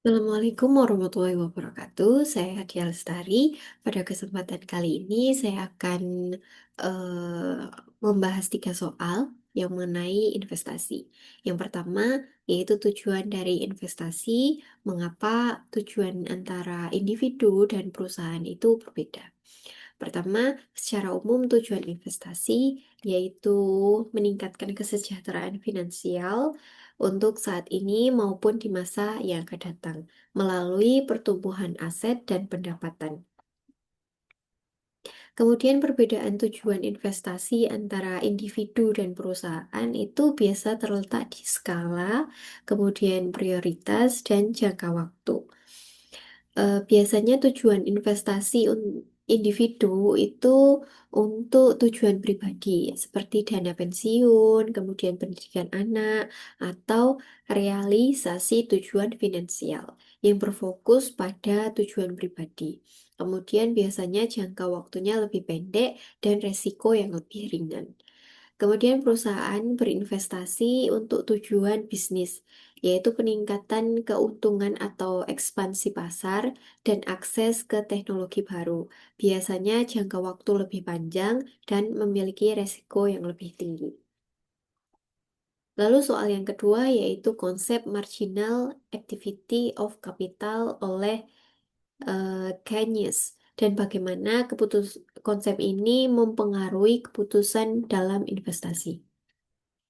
Assalamualaikum warahmatullahi wabarakatuh. Saya Hadia Lestari. Pada kesempatan kali ini saya akan membahas tiga soal yang mengenai investasi. Yang pertama yaitu tujuan dari investasi, mengapa tujuan antara individu dan perusahaan itu berbeda. Pertama, secara umum tujuan investasi yaitu meningkatkan kesejahteraan finansial untuk saat ini maupun di masa yang akan datang melalui pertumbuhan aset dan pendapatan. Kemudian perbedaan tujuan investasi antara individu dan perusahaan itu biasa terletak di skala, kemudian prioritas dan jangka waktu. Biasanya tujuan investasi individu itu untuk tujuan pribadi, seperti dana pensiun, kemudian pendidikan anak, atau realisasi tujuan finansial yang berfokus pada tujuan pribadi. Kemudian biasanya jangka waktunya lebih pendek dan resiko yang lebih ringan. Kemudian perusahaan berinvestasi untuk tujuan bisnis, yaitu peningkatan keuntungan atau ekspansi pasar dan akses ke teknologi baru. Biasanya jangka waktu lebih panjang dan memiliki resiko yang lebih tinggi. Lalu soal yang kedua yaitu konsep marginal activity of capital oleh Keynes dan bagaimana konsep ini mempengaruhi keputusan dalam investasi.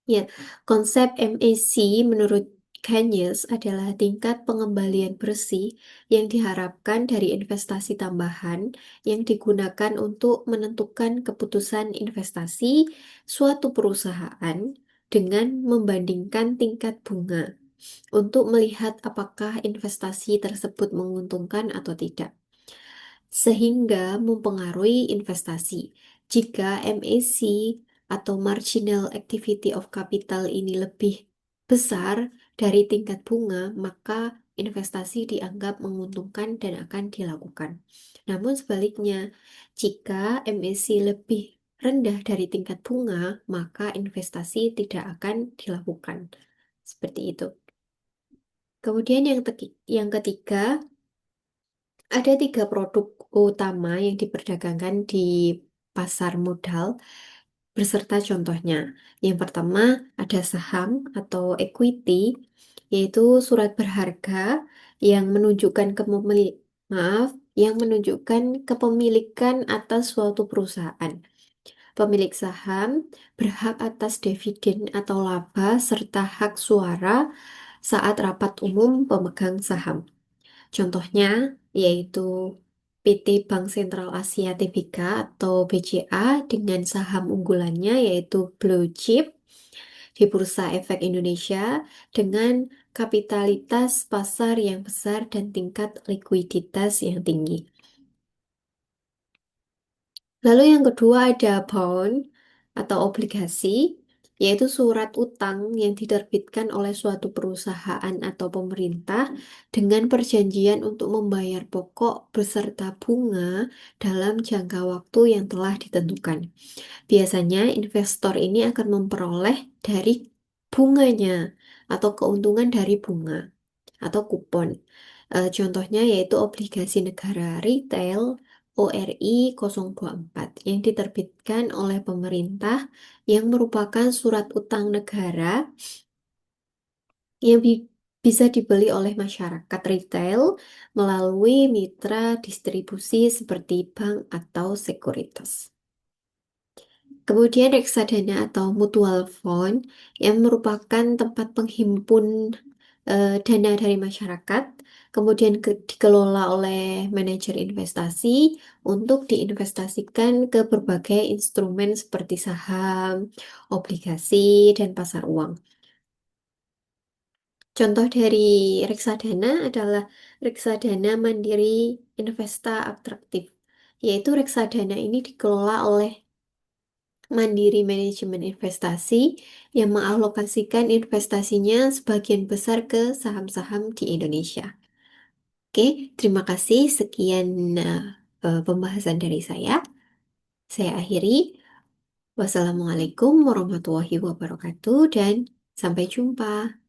Ya, konsep MAC menurut Keynes adalah tingkat pengembalian bersih yang diharapkan dari investasi tambahan yang digunakan untuk menentukan keputusan investasi suatu perusahaan dengan membandingkan tingkat bunga untuk melihat apakah investasi tersebut menguntungkan atau tidak sehingga mempengaruhi investasi. Jika MAC atau Marginal Activity of Capital ini lebih besar dari tingkat bunga, maka investasi dianggap menguntungkan dan akan dilakukan. Namun sebaliknya, jika MAC lebih rendah dari tingkat bunga, maka investasi tidak akan dilakukan. Seperti itu. Kemudian yang ketiga, ada tiga produk utama yang diperdagangkan di pasar modal beserta contohnya. Yang pertama ada saham atau equity, yaitu surat berharga yang menunjukkan yang menunjukkan kepemilikan atas suatu perusahaan. Pemilik saham berhak atas dividen atau laba serta hak suara saat rapat umum pemegang saham. Contohnya yaitu PT Bank Sentral Asia Tbk atau BCA dengan saham unggulannya yaitu Blue Chip di Bursa Efek Indonesia dengan kapitalitas pasar yang besar dan tingkat likuiditas yang tinggi. Lalu yang kedua ada bond atau obligasi, yaitu surat utang yang diterbitkan oleh suatu perusahaan atau pemerintah dengan perjanjian untuk membayar pokok beserta bunga dalam jangka waktu yang telah ditentukan. Biasanya investor ini akan memperoleh dari bunganya atau keuntungan dari bunga atau kupon. Contohnya yaitu obligasi negara retail ORI 024 yang diterbitkan oleh pemerintah yang merupakan surat utang negara yang bisa dibeli oleh masyarakat retail melalui mitra distribusi seperti bank atau sekuritas. Kemudian reksadana atau mutual fund yang merupakan tempat penghimpun dana dari masyarakat, kemudian dikelola oleh manajer investasi untuk diinvestasikan ke berbagai instrumen seperti saham, obligasi, dan pasar uang. Contoh dari reksadana adalah reksadana Mandiri Investa Atraktif, yaitu reksadana ini dikelola oleh Mandiri Manajemen Investasi yang mengalokasikan investasinya sebagian besar ke saham-saham di Indonesia. Oke, terima kasih. Sekian pembahasan dari saya. Saya akhiri. Wassalamualaikum warahmatullahi wabarakatuh dan sampai jumpa.